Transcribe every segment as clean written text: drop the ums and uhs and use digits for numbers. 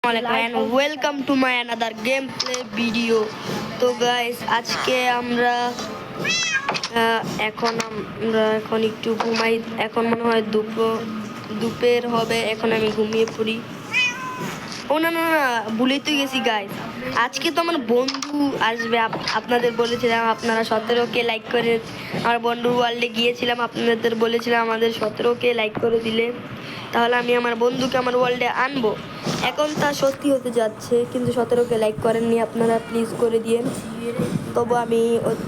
and welcome to my another gameplay video. তো guys আজকে আমরা এখন একটু ঘুমাই। এখন মনে হয় দুপুর হবে। এখন আমি ঘুমিয়ে পড়ি। ও না না না, ভুলেই তো গেছি গাইস। আজকে তো আমার বন্ধু আসবে। আপনাদের বলেছিলাম আপনারা 17কে লাইক করে, আমার বন্ধুর ওয়ার্ল্ডে গিয়েছিলাম, আপনাদের বলেছিলাম আমাদের 17কে লাইক করে দিলে তাহলে আমি আমার বন্ধুকে আমার ওয়ার্ল্ডে আনবো। এখন তা সত্যি হতে যাচ্ছে, কিন্তু 17কে লাইক করেননি আপনারা, প্লিজ করে দিয়েন। তবু আমি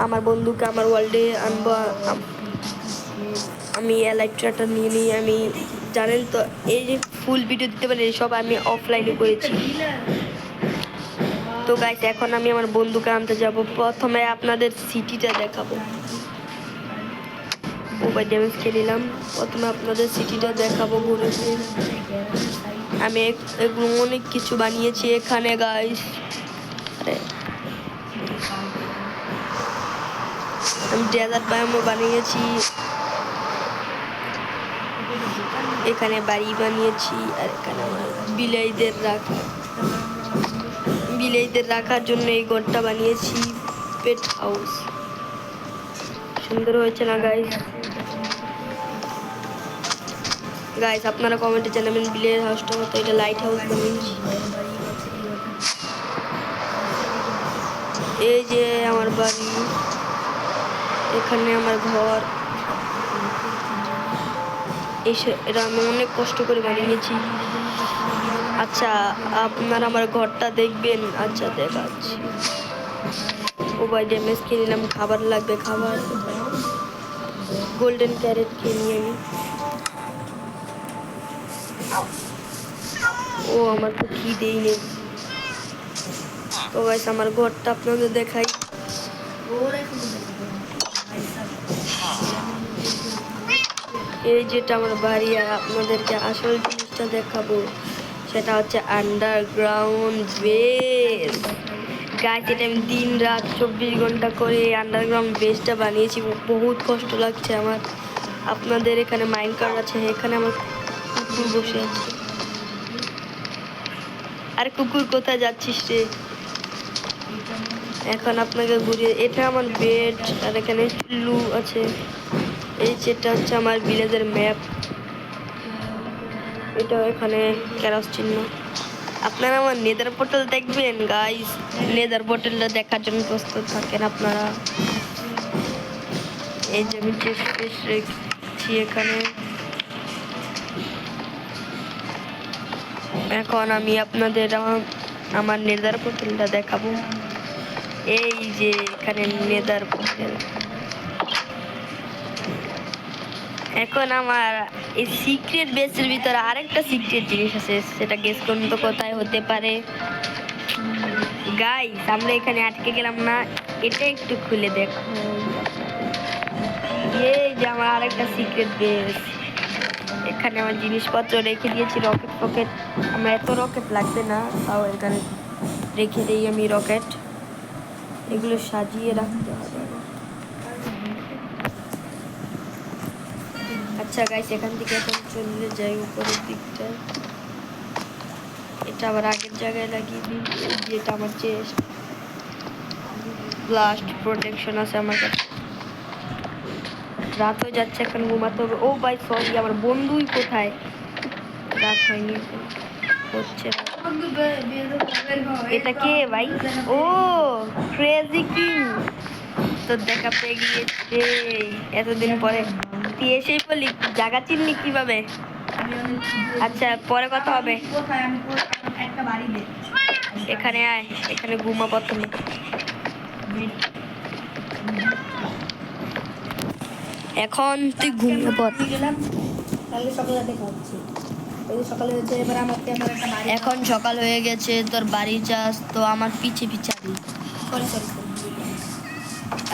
আমার বন্ধুকে আমার ওয়ার্ল্ডে আনবো। আমি এলাইট্রাটা নিয়ে নিই। আমি জানেন তো এই যে ফুল ভিডিও দিতে পারি সব আমি অফলাইনে করেছি। তো গাইস এখন আমি আমার বন্ধুকে আনতে যাব। প্রথমে আপনাদের সিটিটা দেখাবো। মোবাইল ড্যামেজ খেয়ে নিলাম। প্রথমে আপনাদের সিটিটা দেখাবো ঘুরে ঘুরে। আমি এগুলো অনেক কিছু বানিয়েছি এখানে গাইস। আমি ডেজার্ট বায়োমও বানিয়েছি, এখানে বাড়ি বানিয়েছি, আর এখানে আমার বিলাইদের রাখার জন্য এই ঘরটা বানিয়েছি, পেট হাউস। সুন্দর হয়েছে না গাইস? গাইস আপনারা কমেন্টে জানাবেন বিলের হাউসটা মতো। এটা লাইট হাউস বানিয়েছি। এই যে আমার বাড়ি, এখানে আমার ঘর। এটা আমি অনেক কষ্ট করে বানিয়েছি। আচ্ছা আপনারা আমার ঘরটা দেখবেন। আচ্ছা দেখাচ্ছি। মোবাইল ড্যামেজ খেয়ে নিলাম। খাবার লাগবে, খাবার গোল্ডেন ক্যারেট খেয়ে নিয়ে আমি। ও আমার তো খিদেই নেই। তো গাইস আমার ঘরটা আপনাদের দেখাই। এই যেটা আমার বাড়ি, আর আপনাদেরকে আসল জিনিসটা দেখাবো, সেটা হচ্ছে আন্ডারগ্রাউন্ড বেস। গাইস এটা আমি দিন রাত 24 ঘন্টা করে আন্ডারগ্রাউন্ড বেসটা বানিয়েছি। বহুত কষ্ট লাগছে আমার। আপনাদের এখানে মাইনকার্ট আছে, এখানে আমার কুকুর বসে আছে। আর কুকুর কোথায় যাচ্ছিস রে? এখন আপনাকে ঘুরিয়ে, এটা আমার বেড, আর এখানে লু আছে। এই যেটা হচ্ছে আমার ভিলেজের ম্যাপ। এটা এখানে ক্যারস চিহ্ন। আপনারা আমার নেদার পোর্টাল দেখবেন গাইস। নেদার পোর্টালটা দেখার জন্য প্রস্তুত থাকেন আপনারা। এই যে আমি চেস্ট রেখেছি এখানে। এখন আমি আপনাদের আমার নেদার পোর্টালটা দেখাবো। এই যে এখানে নেদার পোর্টাল। এখন আমার এই সিক্রেট বেসের ভিতরে আরেকটা সিক্রেট জিনিস আছে, সেটা গেস করুন তো কোথায় হতে পারে। গাইস আমরা এখানে আটকে গেলাম না, এটা একটু খুলে দেখো। এই যে আমার আরেকটা সিক্রেট বেস। এখানে আমার জিনিসপত্র রেখে দিয়েছি, রকেট ফকেট। আমার এত রকেট লাগবে না, তাও এখানে রেখে দিই আমি রকেট। এগুলো সাজিয়ে রাখতে হবে। আচ্ছা গাইস এখান থেকে এখন চলে যাই উপরের দিকটা। এটা আবার আগের জায়গায় লাগিয়ে দিই। যেটা আমার চেস্ট, ব্লাস্ট প্রোটেকশন আছে আমার কাছে। রাত হয়ে যাচ্ছে, এখন ঘুমাতে হবে। ও ভাই সরি, আমার বন্ধুই কোথায়? রাত হয়নি, হচ্ছে। এটা কে ভাই? ও ক্রেজি কিং, তো দেখা পেয়ে গিয়েছে এতদিন পরে। তুই এসেই বলি, জায়গা চিনলি কিভাবে? আচ্ছা পরে কথা হবে। এখানে আয়, এখানে ঘুমা প্রথমে। এখন তুই ঘুমিয়ে পড়। এখন সকাল হয়ে গেছে, তোর বাড়ি যাস তো আমার পিছে পিছে আবি।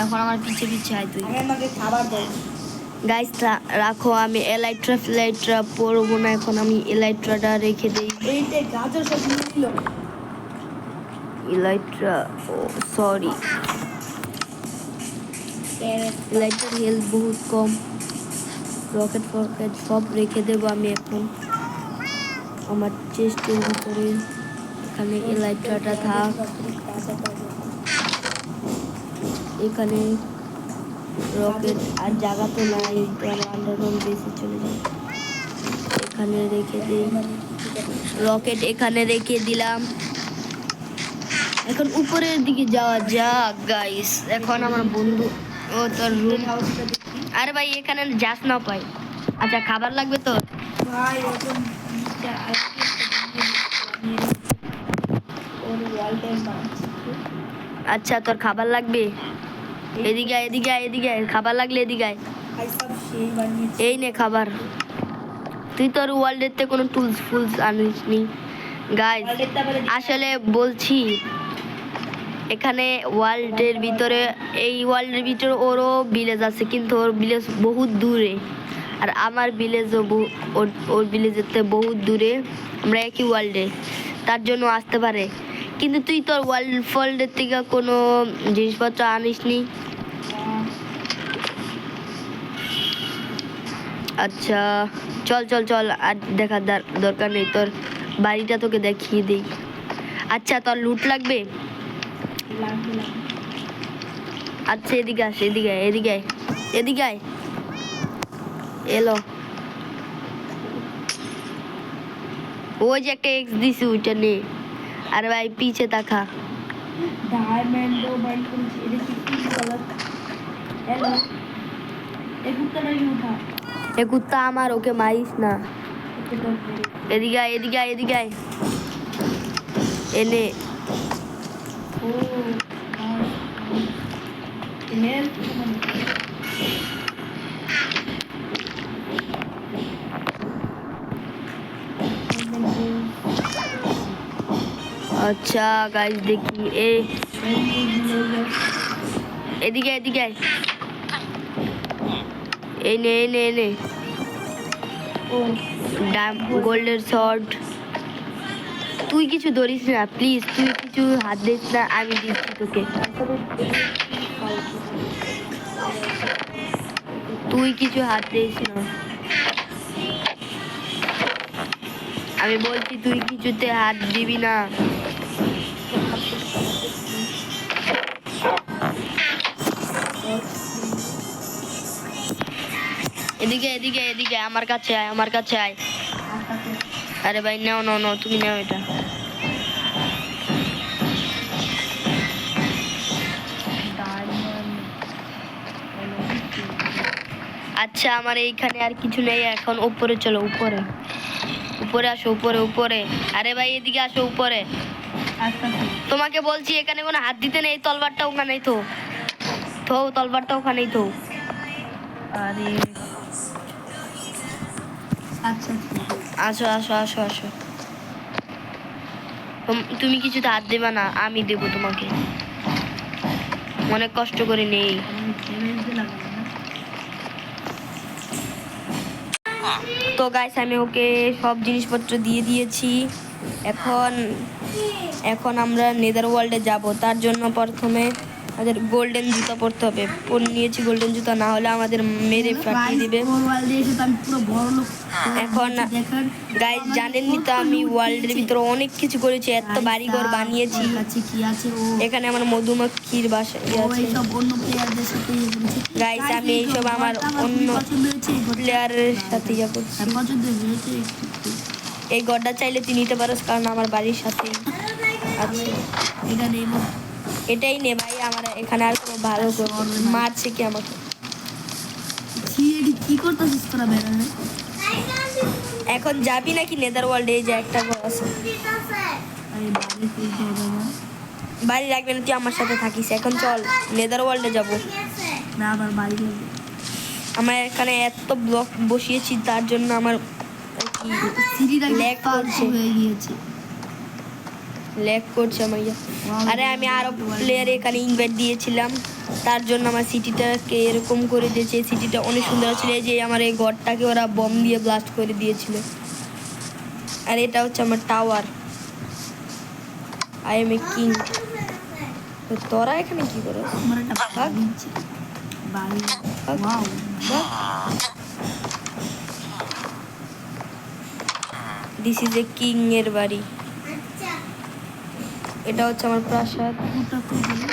এখন আমার পিছে পিছে আয় তুই। খাবার দে গাইস রাখো, আমি এলাইট্রা পরবো না। এখন আমি এলাইট্রাটা রেখে দিই। এইতে গাজর সব নিয়ে নিল। এলাইট্রা, ও সরি, এলাইট্রার হেলথ বহুত কম। রকেট ফকেট সব রেখে দেবো আমি এখন আমার চেস্টের ভিতরে। এখানে এলাইট্রাটা থাক, এখানে রকেট আর জায়গা তো নাই, তো আমি আন্ডারগ্রাউন্ড বেসে চলে যাই। এখানে রেখে দিই রকেট, এখানে রেখে দিলাম। এখন উপরের দিকে যাওয়া যাক গাইস। এখন আমার বন্ধু ও তোর রুম, আরে ভাই এখানে যাস না পাই। আচ্ছা খাবার লাগবে তো? ভাই এখন ওর ওয়ালটাই বানাচ্ছি। আচ্ছা তোর খাবার লাগবে? এদিকে আয়, এদিকে আয়, এদিকে আয়। খাবার লাগলে এদিকে আয়। ভাই সব সেই বানিয়েছি। এই নে খাবার। তুই তোর ওয়ার্ল্ডেতে কোনো টুলস ফুলস আনিস নি গাইস। আসলে বলছি এখানে ওয়ার্ল্ডের ভিতরে, এই ওয়ার্ল্ডের ভিতরে ওরও ভিলেজ আছে, কিন্তু ওর ভিলেজ বহুত দূরে, আর আমার ভিলেজও ওর ভিলেজের থেকে বহুত দূরে। আমরা একই ওয়ার্ল্ডে, তার জন্য আসতে পারে। কিন্তু তুই তোর ওয়ার্ল্ডের থেকে কোনো জিনিসপত্র আনিস নি। আচ্ছা চল চল চল, আর দেখার দরকার নেই, তোর বাড়িটা তোকে দেখিয়ে দিই। আচ্ছা তোর লুট লাগবে? আচ্ছা এদিকে আস, এদিকে আয়, এদিকে আয়, এদিকে আয়। এলো, ওই যে একটা এক্স দিছি ওইটা নে। আরে ভাই পিছে তাকা। ডায়মন্ডও বাইন্ড করেছি। এটা কি কালার? হ্যালো, এই কুত্তাটা কি উঠা? এ কুত্তা আমার, ওকে মারিস না। এদিকে আয়, এদিকে আয়, এদিকে আয়। এনে ও হেল্প আচ্ছা গাইস দেখি এদিকে এদিকে আয়। এই নে এই নে এই নে ও গোল্ডের শর্ট। তুই কিছু ধরিস না প্লিজ, তুই কিছু হাত দিস না, আমি দিচ্ছি তোকে। তুই কিছু হাত দিস না, আমি বলছি তুই কিছুতে হাত দিবি না। এদিকে এদিকে এদিকে আমার কাছে আয়, আমার কাছে আয়। আরে ভাই নাও নাও নাও, তুমি নাও এটা। আচ্ছা আমার এইখানে আর কিছু নেই, এখন উপরে চলো, উপরে উপরে আসো, উপরে উপরে। আরে ভাই এদিকে আসো উপরে। তোমাকে বলছি এখানে কোনো হাত দিতে নেই, তলবারটা ওখানেই তো, তলবারটা ওখানেই তো। আরে আচ্ছা আসো আসো আসো আসো। তুমি কিছুতে হাত দেবা না, আমি দেবো তোমাকে, অনেক কষ্ট করে নেই। তো গাইস আমি ওকে সব জিনিসপত্র দিয়ে দিয়েছি। এখন এখন আমরা নেদার ওয়ার্ল্ডে যাব, তার জন্য প্রথমে আমাদের গোল্ডেন জুতা পরতে হবে। পরে নিয়েছি গোল্ডেন জুতা, না হলে আমাদের মেরে ফাটিয়ে দিবে। এখন গাইস জানেননি তো আমি ওয়ার্ল্ডের ভিতরে অনেক কিছু করেছি, এত বাড়িঘর বানিয়েছি। এখানে আমার মধুমাখির বাসা আছে। গাইস আমি এইসব আমার অন্য প্লেয়ারের সাথে ইয়া করছি। এই গড্ডা চাইলে তুই নিতে পারোস, কারণ আমার বাড়ির সাথেই আছে। এটাই নে ভাই, আমার এখানে আর কোনো ভালো মারছে কি আমাকে। কি করতেছিস তোরা বেড়া? এখন যাবি নাকি নেদার ওয়ার্ল্ডে? এই যে একটা ঘর আছে, বাড়ি রাখবে না, তুই আমার সাথে থাকিস। এখন চল নেদার ওয়ার্ল্ডে যাব। না আবার বাড়ি যাবো। আমার এখানে এত ব্লক বসিয়েছি, তার জন্য আমার ল্যাগ করছে, হয়ে গিয়েছে। ল্যাগ করছে আমার ইয়া। আরে আমি আরো প্লেয়ার এখানে ইনভাইট দিয়েছিলাম, তার জন্য আমার সিটিটাকে এরকম করে দিয়েছে। এই সিটিটা অনেক সুন্দর ছিল। এই যে আমার এই ঘরটাকে ওরা বম দিয়ে ব্লাস্ট করে দিয়েছিল। আর এটা হচ্ছে আমার tower. I M a king. তোরা এখানে কি করো? আমার একটা বাড়ি আছে। বাড়ি wow. This is a king এর বাড়ি। এটা হচ্ছে আমার প্রাসাদ। কুকুরটা খুব ভালো।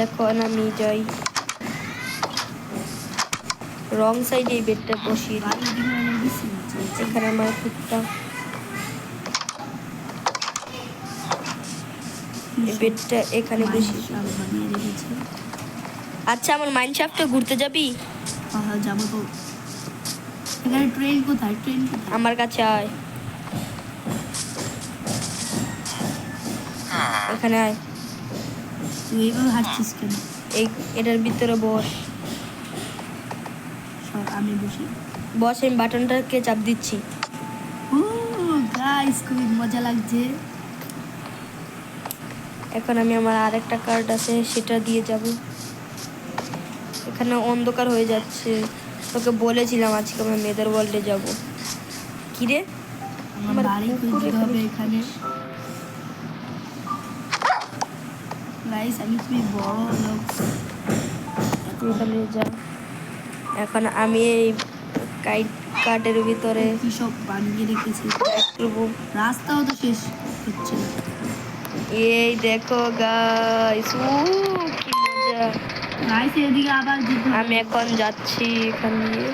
এখন আমি যাই রং সাইডে এই বেডটা বসিয়ে দিই। বাড়ির দিকে অনেক বেশি নিচে। এখানে আমার কুত্তা এই বেডটা এখানে বসিয়ে দিই। মাইনশাফট বানিয়ে রেখেছে। আচ্ছা আমার মাইনশাফটে ঘুরতে যাবি? হ্যাঁ যাবো তো। এখানে ট্রেন কোথায়? ট্রেন কোথায়? আমার কাছে আয়, এখানে আয়। তুই এইভাবে হাঁটছিস কেন? এই এটার ভিতরে বস। সর আমি বসি। বস, আমি বাটনটাকে চাপ দিচ্ছি। ও গাইস খুবই মজা লাগছে। এখন আমি আমার আরেকটা কার্ড আছে সেটা দিয়ে যাব। এখানে অন্ধকার হয়ে যাচ্ছে, তোকে বলেছিলাম আজকে আমরা মেদার ওয়ার্ল্ডে যাব। কি রে, আমার আমার বাড়ি কুকুর খুঁজতে হবে এখানে। গাইস আমি খুবই বড় লোক। তুই এখানে যা। এখন আমি এই কার্ডের ভিতরে কি সব বানিয়ে রেখেছি। করবো। রাস্তাও তো শেষ হচ্ছে না। এই দেখো গাইস, কি মজা। গাইস এদিকে আবার যেতে হবে। আমি এখন যাচ্ছি এখান দিয়ে।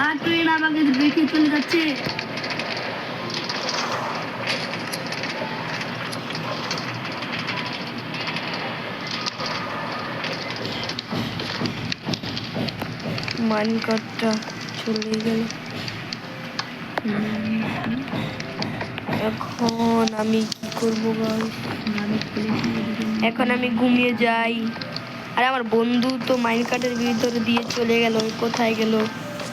আর ট্রেন আমাকে দেখে চলে যাচ্ছে। মাইনকার্টটা চলে গেল। এখন আমি কি করবো গাইস? আমি খুলেছি এদিকে। এখন আমি ঘুমিয়ে যাই। আরে আমার বন্ধু তো মাইনকার্টের ভিতরে দিয়ে চলে গেল, কোথায় গেল?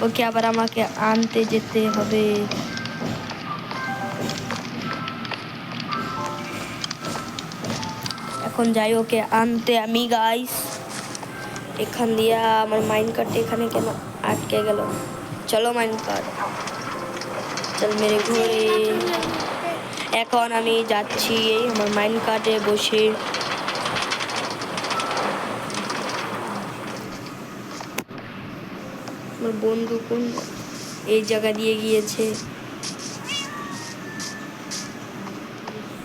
ওকে আবার আমাকে আনতে যেতে হবে। এখন যাই ওকে আনতে আমি গাইস। এখান দিয়ে আমার মাইনকার্ট এখানে কেন আটকে গেল? চলো মাইনকার্ট, চল মেরে ঘরে। এখন আমি যাচ্ছি এই আমার মাইনকার্টে বসে। আমার বন্ধু কোন এই জায়গা দিয়ে গিয়েছে,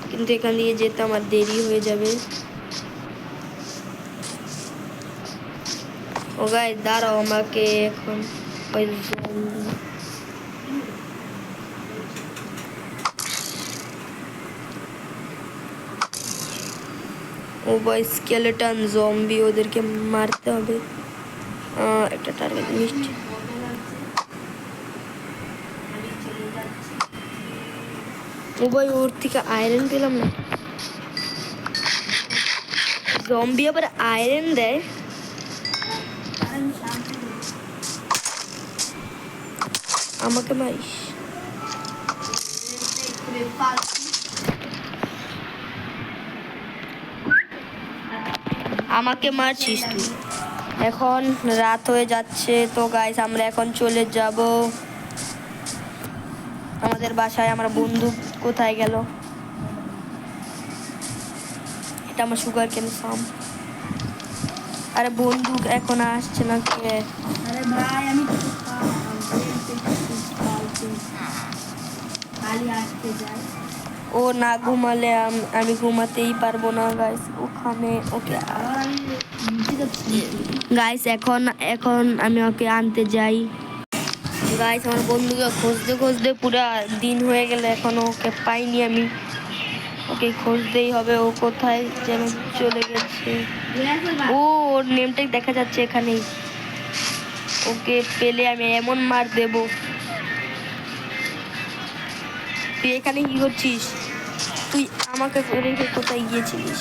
কিন্তু এখান দিয়ে যেতে আমার দেরি হয়ে যাবে। ও গাইস দাঁড়াও, আমাকে এখন ওই ও ভাই স্কেলেটন জম্বি, ওদেরকে মারতে হবে। একটা টার্গেট মিষ্টি। ও ভাই ওর থেকে আয়রন পেলাম না। জম্বি আবার আয়রন দেয়? আমাকে মারিস? আমাকে মারছিস তুই? এখন রাত হয়ে যাচ্ছে তো গাইস আমরা এখন চলে যাব আমাদের বাসায়। আমার বন্ধু কোথায় গেল? এটা আমার সুগার কেন ফার্ম। আরে বন্ধু এখন আসছে না কে? আরে ভাই আমি তো খালি আসতে যাই। ও না ঘুমালে আমি ঘুমাতেই পারবো না গাইস। ওখানে ওকে আবার আমি নিচে যাচ্ছি। গাইস এখন এখন আমি ওকে আনতে যাই। গাইস আমার বন্ধুকে খুঁজতে খুঁজতে পুরো দিন হয়ে গেল, এখনো ওকে পাইনি আমি। ওকে খুঁজতেই হবে, ও কোথায় যেন চলে গেছে। ও ওর নেমটাই দেখা যাচ্ছে এখানেই। ওকে পেলে আমি এমন মার দেব। তুই এখানে কি করছিস? তুই আমাকে রেখে কোথায় গিয়েছিলিস?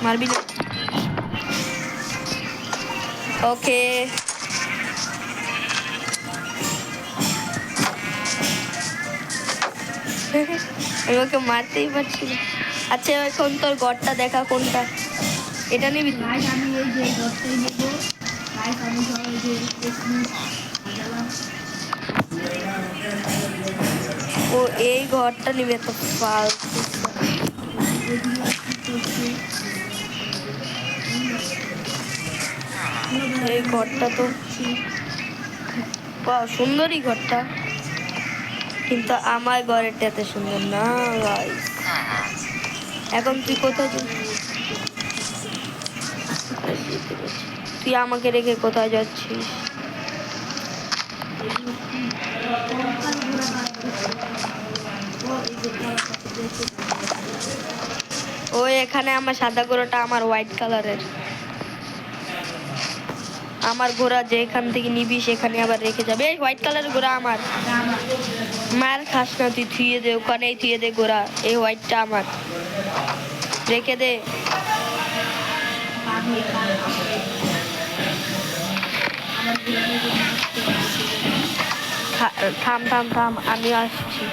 মারবি না? ওকে আমি ওকে মারতেই পারছি না। আচ্ছা এখন তোর ঘরটা দেখা কোনটা, এটা নিবি তুই? গাইস আমি এই যে ঘরটাই নেবো। গাইস আমি সবাই যে সাজালাম। ও এই ঘরটা নিবে তো ফালতু। এদিকে কি করছে? এই ঘরটা তো বাহ, সুন্দরই ঘরটা, কিন্তু আমার ঘরেরটা এত সুন্দর না guys। এখন তুই কোথায় তুই আমাকে রেখে কোথায় যাচ্ছিস? ও এখানে আমার সাদা ঘোড়াটা আমার হোয়াইট কালারের। আমার ঘোড়া যেখান থেকে নিবি সেখানে আবার রেখে যাবে। এই হোয়াইট কালারের ঘোড়া আমার। মার খাস না তুই, থুয়ে দে ওখানেই, থুয়ে দে ঘোড়া। এই হোয়াইটটা আমার, রেখে দে। থাম থাম থাম, আমি আসছি।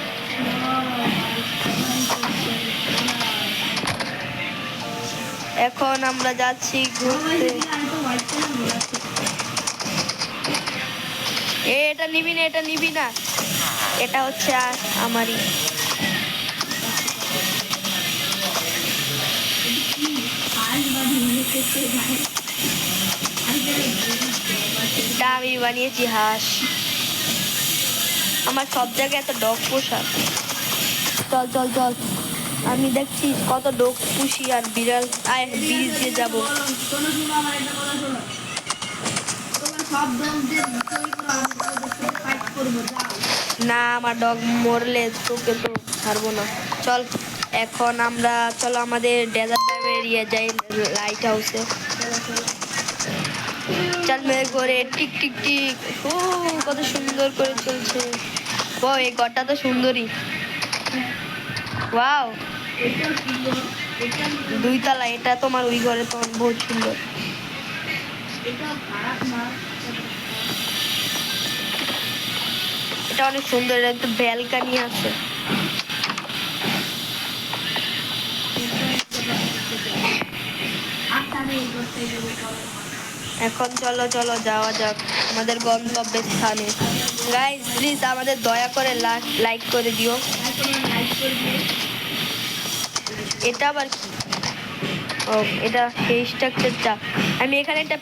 এখন আমরা যাচ্ছি ঘুরতে। এটা নিবি না, এটা নিবি না, এটা হচ্ছে আমারই। এটা আমি বানিয়েছি হাঁস। আমার সব জায়গায় এত ডগ পোষা। চল চল চল, আমি দেখছি কত ডগ পুষি আর বিড়াল। আয় ব্রিজ দিয়ে যাবো। না, আমার ডগ মরলে তোকে তো ছাড়বো না। চল এখন আমরা, চলো আমাদের ডেজার্ট এরিয়া যাই, লাইট হাউসে। চল মেয়ে করে টিক টিক টিক। ও কত সুন্দর করে চলছে। ও এই ঘরটা তো সুন্দরী। ওয়াও, 2 তলা। এটা তোমার ওই ঘরে তো বহুত সুন্দর। এটা অনেক সুন্দর, এটা একটা ব্যালকানি আছে। এখন চলো চলো যাওয়া যাক আমাদের গন্তব্যের স্থানে। গাইস প্লিজ আমাদের দয়া করে লাইক করে দিও। এটা আবার কি? ও এটা সেই স্ট্রাকচারটা। আমি এখানে একটা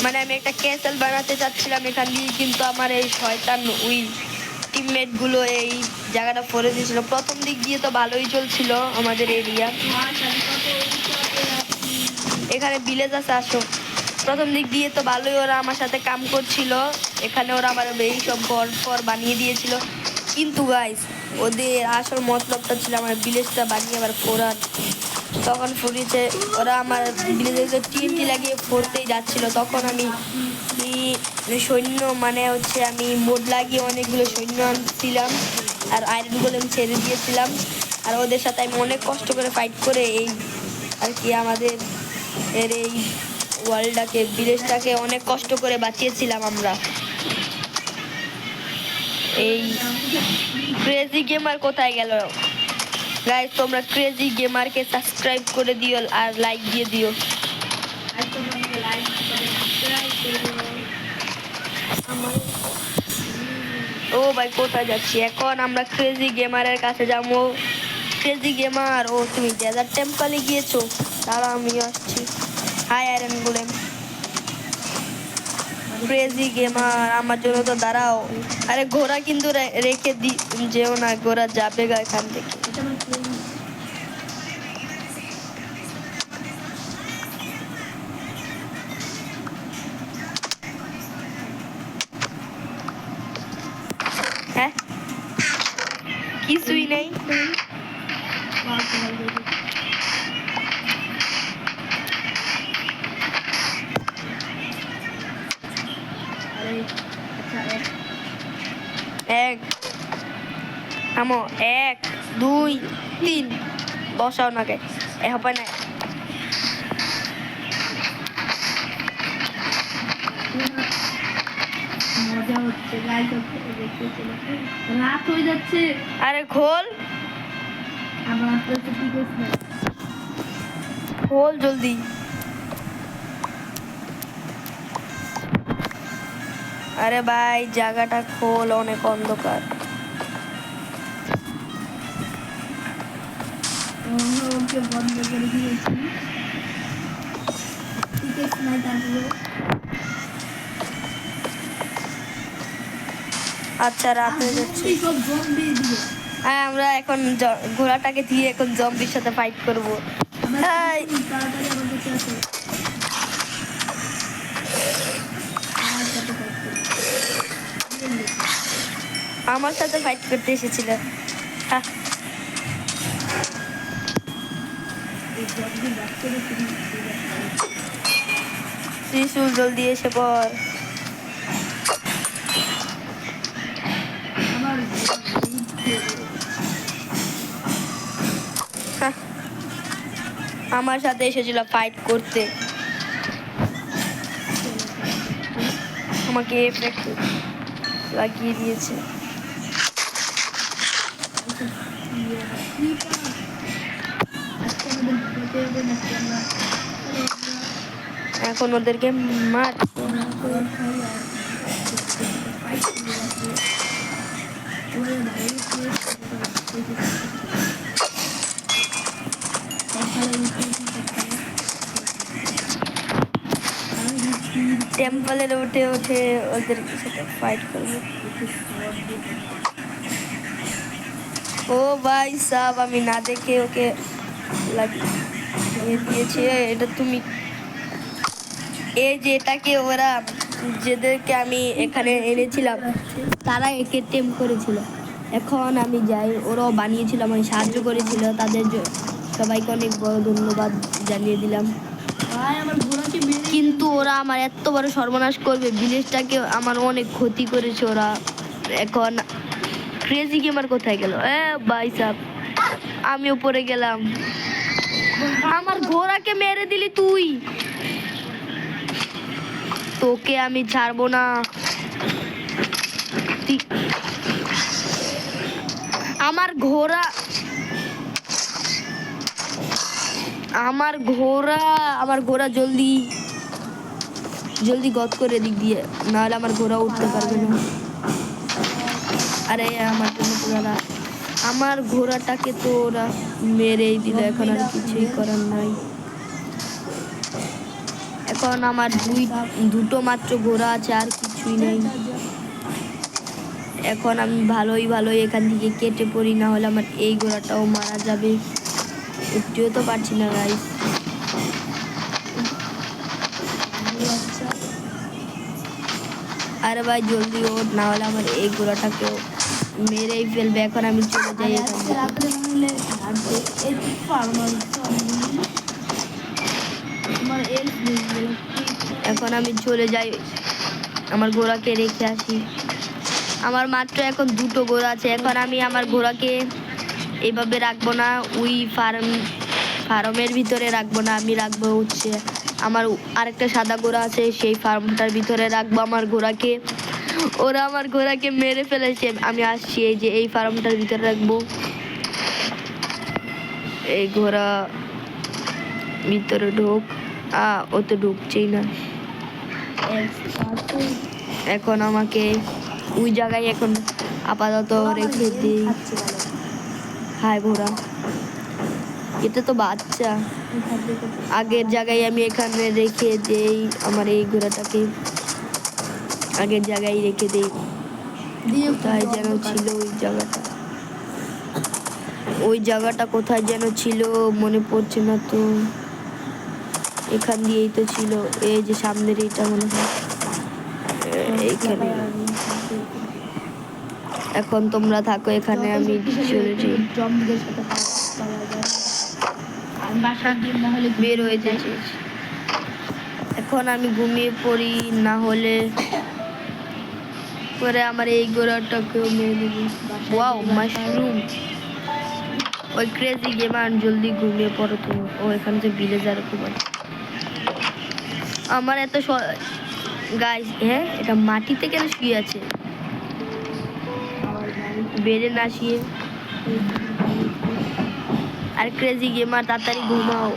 মানে আমি একটা ক্যাসেল বানাতে চাচ্ছিলাম এখান দিয়ে, কিন্তু আমার এই শয়তান ওই টিমমেট গুলো এই জায়গাটা করে দিয়েছিল। প্রথম দিক দিয়ে তো ভালোই চলছিল আমাদের এরিয়া। এখানে ভিলেজ আছে, আসো। প্রথম দিক দিয়ে তো ভালোই ওরা আমার সাথে কাম করছিল। এখানে ওরা আবার এইসব ঘর ফর বানিয়ে দিয়েছিল, কিন্তু গাইস ওদের আসল মতলবটা ছিল আমার ভিলেজটা বানিয়ে আবার ফোরার। তখন ফুরিয়েছে ওরা আমার ভিলেজে টিএনটি লাগিয়ে ফোরতেই যাচ্ছিল। তখন আমি সৈন্য মানে হচ্ছে আমি মোড লাগিয়ে অনেকগুলো সৈন্য আনছিলাম আর আয়রন গোলেম ছেড়ে দিয়েছিলাম। আর ওদের সাথে আমি অনেক কষ্ট করে ফাইট করে এই আর কি আমাদের এই ওয়ার্ল্ডটাকে, ভিলেজটাকে অনেক কষ্ট করে বাঁচিয়েছিলাম আমরা। এই ক্রেজি গেমার কোথায় গেল? গাইস তোমরা ক্রেজি গেমারকে সাবস্ক্রাইব করে দিও আর লাইক দিয়ে দিও। ও ভাই কোথায় যাচ্ছি এখন? আমরা ক্রেজি গেমারের কাছে যাবো। ক্রেজি গেমার, ও তুমি ডেজার্ট টেম্পলে গিয়েছো? দাঁড়াও আমি আসছি। Hi iron golem. Crazy gamer আমার জন্য তো দাঁড়াও। আরে ঘোড়া কিন্তু রেখে যেও না, ঘোড়া যাবে গা এখান থেকে। হ্যাঁ কিছুই নেই। এক থামো, 1 2 3 বসাও নাকে এ হবে না। মজা হচ্ছে, লাইট হচ্ছে, রাত হয়ে যাচ্ছে। আরে খোল, আবার কি করছে? খোল জলদি। আরে ভাই জায়গাটা খোল, অনেক অন্ধকার। টিভিকে বন্ধ করে দিয়েছি। টিকেট নাই তারপরে আচ্ছা রাত হয়ে যাচ্ছে। সব জম্বি দিয়ে হ্যাঁ আমরা এখন ঘোড়াটাকে দিয়ে এখন জম্বির সাথে ফাইট করব। এই, তাড়াতাড়ি আমার কাছে আসো। আমার সাথে fight করো। আমার সাথে ফাইট করতে এসেছিল। হ্যাঁ, এই জম্বি বাচ্চাদের তুমি ত্রিশূল জলদি এসে পর। আমার হ্যাঁ, আমার সাথে এসেছিল ফাইট করতে। আমাকে এফেক্ট লাগিয়ে দিয়েছে। এখন ওদেরকে মার। টেম্পলের উঠে উঠে ওদের সাথে ফাইট করবো। ও ভাই সাব, আমি না দেখে ওকে লাগিয়ে দিয়েছে। এটা তুমি এই যে এটাকে ওরা যেদেরকে আমি এখানে এনেছিলাম তারা একে টেম করেছিল। এখন আমি যাই, ওরাও বানিয়েছিল, আমাকে সাহায্য করেছিল, তাদের সবাইকে অনেক বড় ধন্যবাদ জানিয়ে দিলাম। আমার ঘোড়াকে মেরে কিন্তু ওরা আমার এত বড় সর্বনাশ করবে, ভিলেজটাকে আমার অনেক ক্ষতি করেছে ওরা। এখন ক্রেজি গেমার কোথায় গেল? ভাই সাহেব, আমি উপরে গেলাম। আমার ঘোড়াকে মেরে দিলি তুই। তোকে আমি ছাড়বো না। আমার ঘোড়া আমার ঘোড়া জলদি জলদি গত করে দিক দিয়ে, নাহলে আমার ঘোড়া উঠতে পারবে না। আরে আমার জন্য ঘোড়া, আমার ঘোড়াটাকে তো ওরা মেরেই দিল। এখন আর কিছুই করার নাই। এখন আমার দুটো মাত্র ঘোড়া আছে, আর কিছুই নেই। এখন আমি ভালোই এখান থেকে কেটে পড়ি, না হলে আমার এই ঘোড়াটাও মারা যাবে। উঠতেও তো পারছি না গাইস। আরে ভাই জলদি ওঠ, না হলে আমার এই ঘোড়াটাকেও মেরেই ফেলবে। এখন আমি চলে যাই এখান থেকে। এখন আমি চলে যাই, আমার ঘোড়াকে রেখে আসি। আমার মাত্র এখন দুটো ঘোড়া আছে। এখন আমি আমার ঘোড়াকে এইভাবে রাখবো না, ওই ফার্মের ভিতরে রাখবো না। আমি রাখবো হচ্ছে আমার আরেকটা সাদা ঘোড়া আছে, সেই ফার্মটার ভিতরে রাখবো আমার ঘোড়াকে। ওরা আমার ঘোড়াকে মেরে ফেলেছে। আমি আসছি, এই যে এই ফার্মটার ভিতরে রাখবো। এই ঘোড়া ভিতরে ঢোক। ও তো ঢুকছেই না। এখন আমাকে ওই জায়গায় এখন আপাতত রেখে দিই। হায় ঘোড়া, এটা তো বাচ্চা। আগের জায়গায় আমি এখানে রেখে দেই আমার এই ঘোড়াটাকে, আগের জায়গায় রেখে দেই। কোথায় যেন ছিল ওই জায়গাটা কোথায় যেন ছিল, মনে পড়ছে না তো। এখান দিয়েই তো ছিল, এই যে সামনের এইটা মনে হয় এইখানে। এখন তোমরা থাকো এখানে, আমি চলে যাই। বের হয়ে যাচ্ছি। এখন আমি ঘুমিয়ে পড়ি, না হলে পরে আমার এই ঘোড়াটাকেও মেরে দেবে। Wow mushroom. ওই ক্রেজি গেমার জলদি ঘুমিয়ে পড়ো তুমি। ও এখানে যে ভিলেজার খুব আছে। আমার এত গাইস, হ্যাঁ এটা মাটিতে কেন শুয়ে আছে? বেড়ে না শুয়ে। আর ক্রেজি গেমার তাড়াতাড়ি ঘুমাও।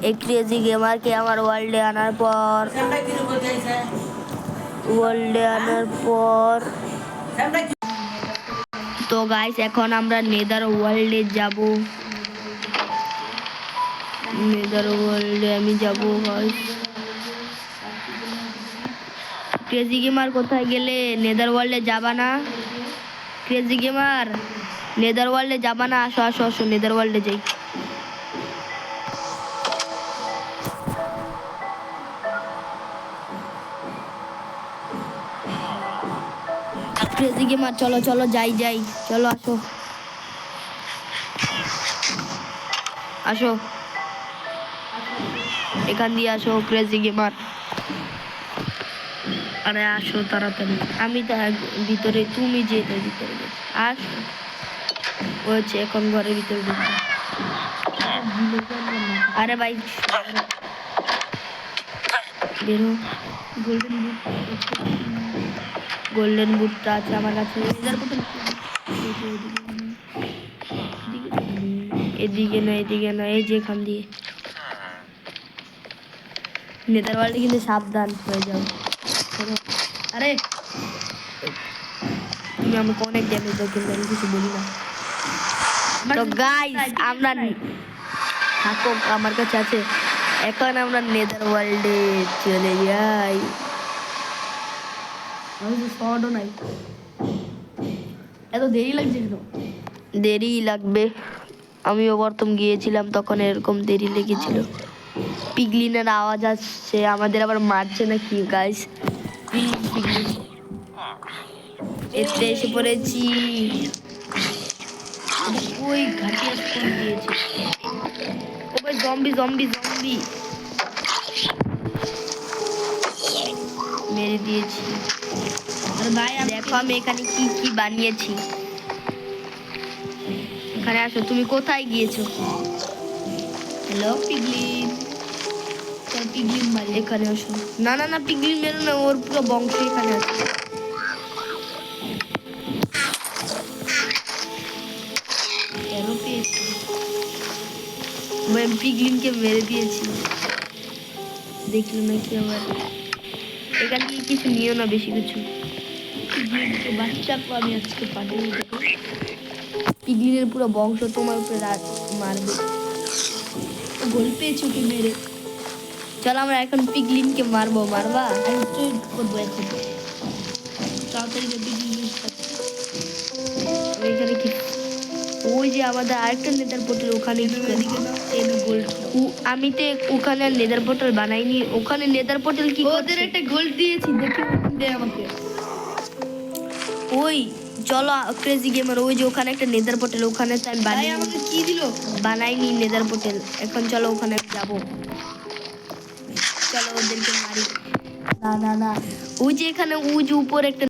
এই ক্রেজি গেমারকে আমার ওয়ার্ল্ডে আনার পর তো গাইস এখন আমরা নেদার ওয়ার্ল্ডে যাব। নেদার ওয়ার্ল্ডে আমি যাব গাইস। ক্রেজি গেমার কোথায় গেলে? নেদার ওয়ার্ল্ডে যাবা না? ক্রেজি গেমার নেদার ওয়ার্ল্ডে যাবা না? আসো আসো আসো নেদার ওয়ার্ল্ডে যাই। ক্রেজি গেমার চলো চলো যাই যাই, চলো আসো আসো, এখান দিয়ে আসো ক্রেজি গেমার। আরে আসো তাড়াতাড়ি, আমি তো ভিতরে, তুমি যে ভিতরে আসো। হচ্ছে এখন ঘরের ভিতরে ঢুকবো। আরে ভাই বেরো। গোল্ডেন বুটটা আছে আমার কাছে। এদিকে না এদিকে না, এই যে এখান দিয়ে। নেতার ওয়ার্ল্ডে কিন্তু সাবধান হয়ে যাও। আরে তুমি আমাকে অনেক ড্যামেজ দাও কিন্তু আমি কিছু বলি না। তো গাইস আমরা থাকো, আমার কাছে আছে। এখন আমরা নেদার ওয়ার্ল্ডে চলে যাই। শর্টও নাই, এত দেরি লাগছে কেন? দেরি লাগবে, আমিও প্রথম গিয়েছিলাম তখন এরকম দেরি লেগেছিল। পিগলিনের আওয়াজ আসছে, আমাদের আবার মারছে না কি গাইস? এতে এসে পড়েছি। ওই ঘাটিয়া ফোন দিয়েছে। ও ভাই জম্বি জম্বি জম্বি মেরে দিয়েছি। আরে ভাই দেখো আমি এখানে কি কি বানিয়েছি। এখানে আসো, তুমি কোথায় গিয়েছো? হ্যালো পিগলিন, চল পিগলিন মারি। এখানে আসো। না না না পিগলিন মেরো না, ওর পুরো বংশ এখানে আছে। কেন পেয়েছি? আমি পিগলিনকে মেরে দিয়েছি, দেখলো নাকি আবার। এখান থেকে কিছু নিও না, বেশি কিছু। পিগলিনকে বাচ্চাকে আমি আজকে পাঠিয়ে দেবো। পিগলিনের পুরো বংশ তোমার উপরে রাত মারবে। গোল পেয়েছি ওকে মেরে। চলো আমরা এখন পিগলিনকে মারবো। মারবা? আমি ট্রেড করবো এখন, তাড়াতাড়ি পিগলিন। এখানে কি? ওই যে আমাদের আরেকটা নেদার পোর্টাল, ওখানে আমি তো ওখানে নেদার পোর্টাল বানাইনি। ওখানে নেদার পোর্টাল কি ওদের একটা গোল দিয়েছি, দেখে দে আমাকে। ওই চলো ক্রেজি গেমার, ওই যে ওখানে একটা নেদার পোর্টাল, ওখানে তো আমি ভাই আমাকে কি দিল? বানাইনি নেদার পোর্টাল। এখন চলো ওখানে যাবো, চলো ওদেরকে মারি। না না না, ওই যে এখানে ওই যে উপরে একটা